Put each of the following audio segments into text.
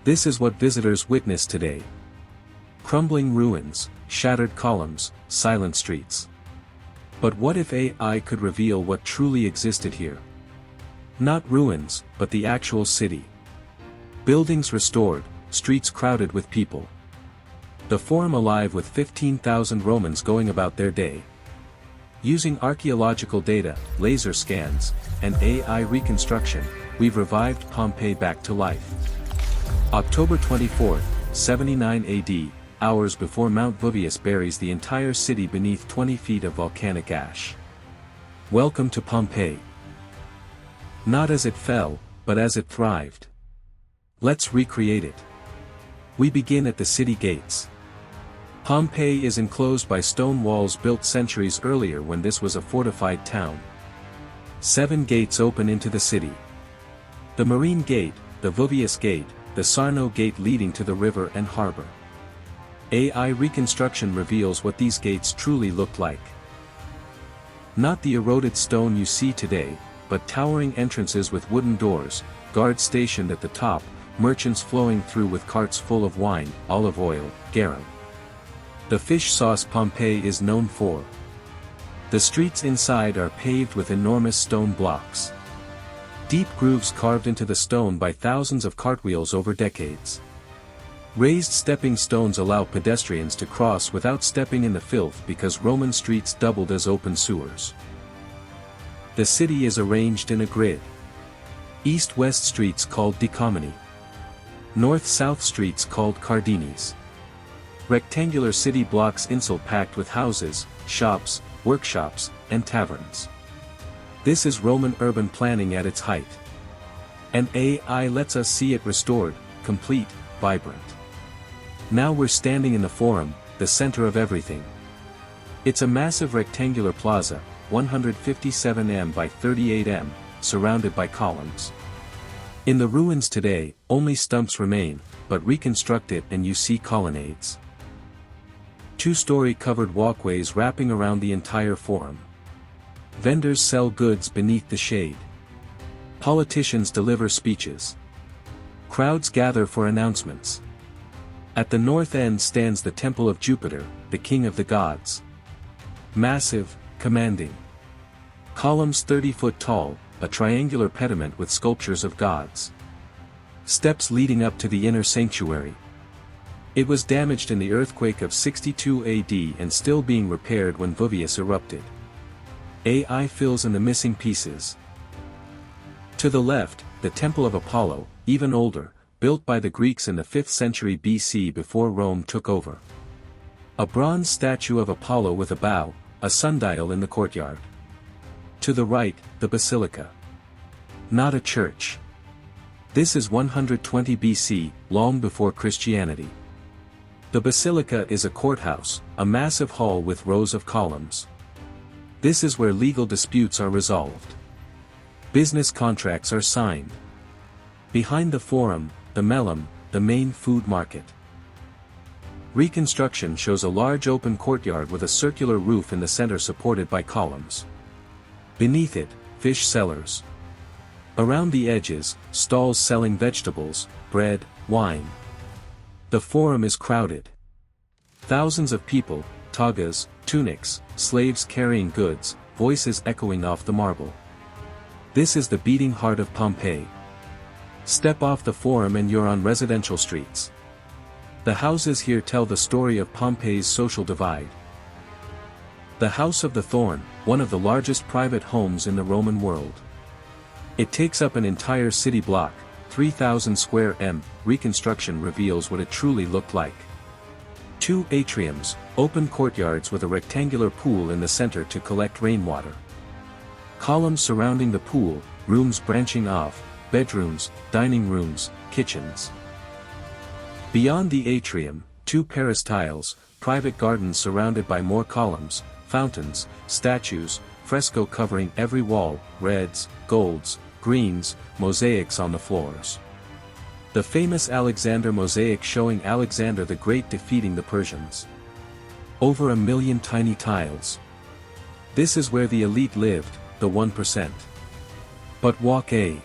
This is what visitors witness today. Crumbling ruins, shattered columns, silent streets. But what if AI could reveal what truly existed here? Not ruins, but the actual city. Buildings restored, streets crowded with people. The Forum alive with 15,000 Romans going about their day. Using archaeological data, laser scans, and AI reconstruction, we've revived Pompeii back to life. October 24, 79 AD, hours before Mount Vesuvius buries the entire city beneath 20 feet of volcanic ash. Welcome to Pompeii. Not as it fell, but as it thrived. Let's recreate it. We begin at the city gates. Pompeii is enclosed by stone walls built centuries earlier when this was a fortified town. 7 gates open into the city. The Marine Gate, the Vesuvius Gate, the Sarno Gate leading to the river and harbor. AI reconstruction reveals what these gates truly looked like. Not the eroded stone you see today, but towering entrances with wooden doors, guards stationed at the top, merchants flowing through with carts full of wine, olive oil, garum. The fish sauce Pompeii is known for. The streets inside are paved with enormous stone blocks. Deep grooves carved into the stone by thousands of cartwheels over decades. Raised stepping stones allow pedestrians to cross without stepping in the filth because Roman streets doubled as open sewers. The city is arranged in a grid. East-west streets called decumani. North-south streets called cardines. Rectangular city blocks insel packed with houses, shops, workshops, and taverns. This is Roman urban planning at its height. And AI lets us see it restored, complete, vibrant. Now we're standing in the Forum, the center of everything. It's a massive rectangular plaza, 157 m by 38 m, surrounded by columns. In the ruins today, only stumps remain, but reconstruct it and you see colonnades. 2-story covered walkways wrapping around the entire Forum. Vendors sell goods beneath the shade. Politicians deliver speeches. Crowds gather for announcements. At the north end stands the Temple of Jupiter, the king of the gods. Massive, commanding. Columns 30 foot tall, a triangular pediment with sculptures of gods. Steps leading up to the inner sanctuary. It was damaged in the earthquake of 62 AD and still being repaired when Vesuvius erupted. AI fills in the missing pieces. To the left, the Temple of Apollo, even older, built by the Greeks in the 5th century BC before Rome took over. A bronze statue of Apollo with a bow, a sundial in the courtyard. To the right, the basilica. Not a church. This is 120 BC, long before Christianity. The basilica is a courthouse, a massive hall with rows of columns. This is where legal disputes are resolved. Business contracts are signed. Behind the Forum, the Melum, the main food market. Reconstruction shows a large open courtyard with a circular roof in the center supported by columns. Beneath it, fish sellers. Around the edges, stalls selling vegetables, bread, wine. The Forum is crowded. Thousands of people, togas, tunics, slaves carrying goods, voices echoing off the marble. This is the beating heart of Pompeii. Step off the Forum and you're on residential streets. The houses here tell the story of Pompeii's social divide. The House of the Thorn, one of the largest private homes in the Roman world. It takes up an entire city block, 3,000 square m. Reconstruction reveals what it truly looked like. 2 atriums, open courtyards with a rectangular pool in the center to collect rainwater. Columns surrounding the pool, rooms branching off, bedrooms, dining rooms, kitchens. Beyond the atrium, 2 peristyles, private gardens surrounded by more columns, fountains, statues, fresco covering every wall, reds, golds, greens, mosaics on the floors. The famous Alexander mosaic showing Alexander the Great defeating the Persians. Over 1 million tiny tiles. This is where the elite lived, the 1%. But walk a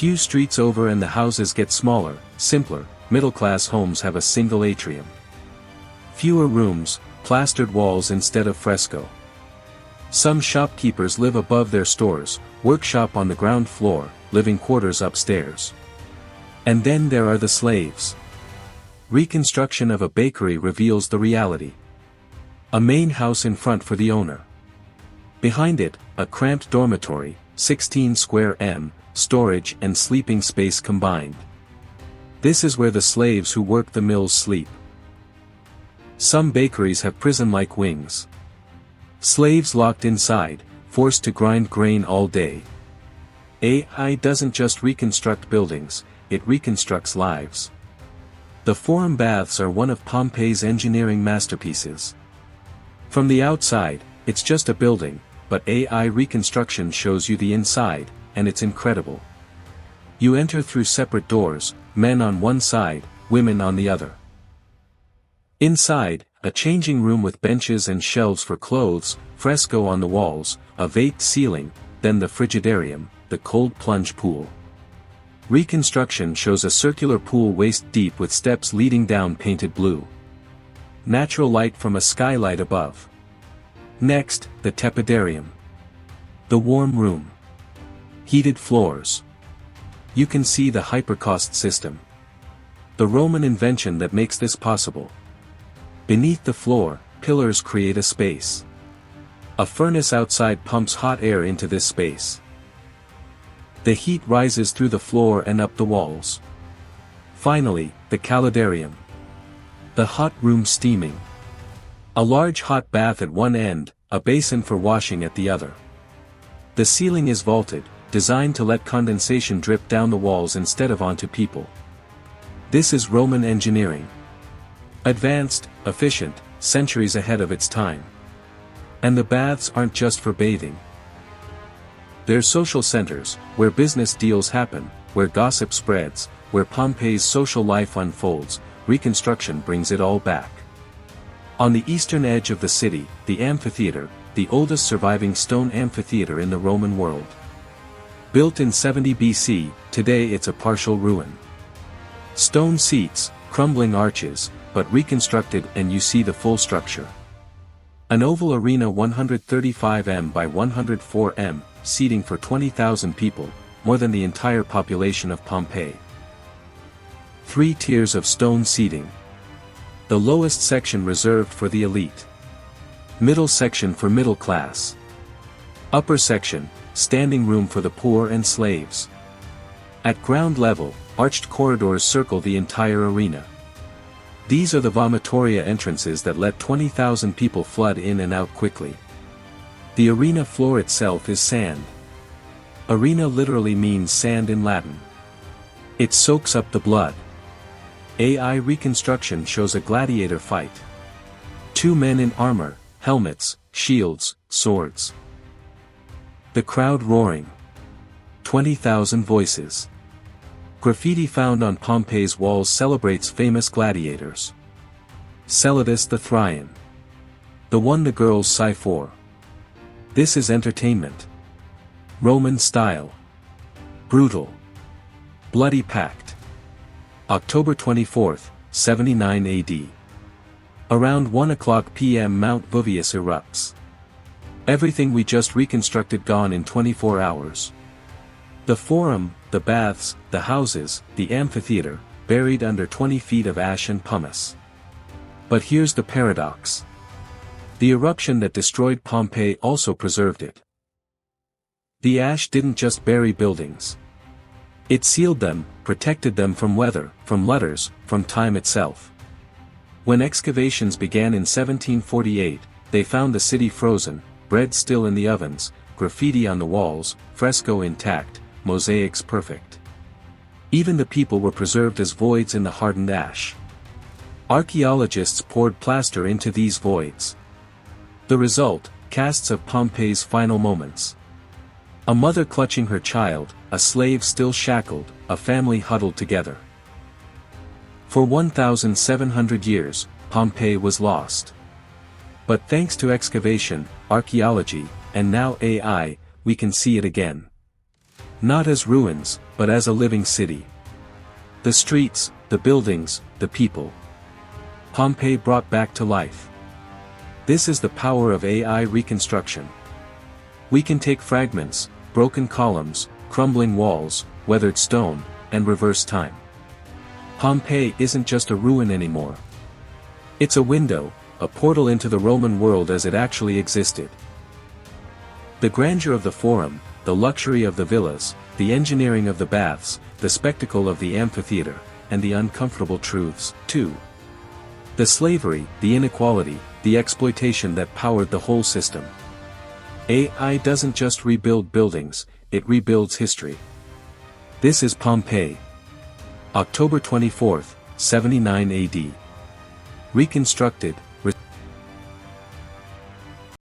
Few streets over and the houses get smaller, simpler, middle-class homes have a single atrium. Fewer rooms, plastered walls instead of fresco. Some shopkeepers live above their stores, workshop on the ground floor, living quarters upstairs. And then there are the slaves. Reconstruction of a bakery reveals the reality. A main house in front for the owner. Behind it, a cramped dormitory, 16 square m, storage and sleeping space combined. This is where the slaves who work the mills sleep. Some bakeries have prison-like wings. Slaves locked inside, forced to grind grain all day. AI doesn't just reconstruct buildings, it reconstructs lives. The Forum baths are one of Pompeii's engineering masterpieces. From the outside, it's just a building, but AI reconstruction shows you the inside, and it's incredible. You enter through separate doors, men on one side, women on the other. Inside, a changing room with benches and shelves for clothes, fresco on the walls, a vaped ceiling, then the frigidarium, the cold plunge pool. Reconstruction shows a circular pool waist deep with steps leading down painted blue. Natural light from a skylight above. Next, the tepidarium. The warm room. Heated floors. You can see the hypercaust system. The Roman invention that makes this possible. Beneath the floor, pillars create a space. A furnace outside pumps hot air into this space. The heat rises through the floor and up the walls. Finally, the calidarium. The hot room steaming. A large hot bath at one end, a basin for washing at the other. The ceiling is vaulted, designed to let condensation drip down the walls instead of onto people. This is Roman engineering. Advanced, efficient, centuries ahead of its time. And the baths aren't just for bathing. They're social centers, where business deals happen, where gossip spreads, where Pompeii's social life unfolds. Reconstruction brings it all back. On the eastern edge of the city, the amphitheater, the oldest surviving stone amphitheater in the Roman world. Built in 70 BC, today it's a partial ruin. Stone seats, crumbling arches, but reconstructed and you see the full structure. An oval arena 135 m by 104 m, seating for 20,000 people, more than the entire population of Pompeii. 3 tiers of stone seating. The lowest section reserved for the elite. Middle section for middle class. Upper section, standing room for the poor and slaves. At ground level, arched corridors circle the entire arena. These are the vomitoria entrances that let 20,000 people flood in and out quickly. The arena floor itself is sand. Arena literally means sand in Latin. It soaks up the blood. AI reconstruction shows a gladiator fight. 2 men in armor, helmets, shields, swords. The crowd roaring. 20,000 voices. Graffiti found on Pompeii's walls celebrates famous gladiators. Celadus the Thrian. The one the girls sigh for. This is entertainment. Roman style. Brutal. Bloody packed. October 24, 79 AD. Around 1 o'clock p.m. Mount Vesuvius erupts. Everything we just reconstructed gone in 24 hours. The Forum, the baths, the houses, the amphitheater, buried under 20 feet of ash and pumice. But here's the paradox. The eruption that destroyed Pompeii also preserved it. The ash didn't just bury buildings. It sealed them, protected them from weather, from letters, from time itself. When excavations began in 1748, they found the city frozen, bread still in the ovens, graffiti on the walls, fresco intact, mosaics perfect. Even the people were preserved as voids in the hardened ash. Archaeologists poured plaster into these voids. The result, casts of Pompeii's final moments. A mother clutching her child, a slave still shackled, a family huddled together. For 1,700 years, Pompeii was lost. But thanks to excavation, archaeology, and now AI, we can see it again. Not as ruins, but as a living city. The streets, the buildings, the people. Pompeii brought back to life. This is the power of AI reconstruction. We can take fragments, broken columns, crumbling walls, weathered stone, and reverse time. Pompeii isn't just a ruin anymore. It's a window, a portal into the Roman world as it actually existed. The grandeur of the Forum, the luxury of the villas, the engineering of the baths, the spectacle of the amphitheater, and the uncomfortable truths, too. The slavery, the inequality, the exploitation that powered the whole system. AI doesn't just rebuild buildings, it rebuilds history. This is Pompeii. October 24, 79 AD. Reconstructed,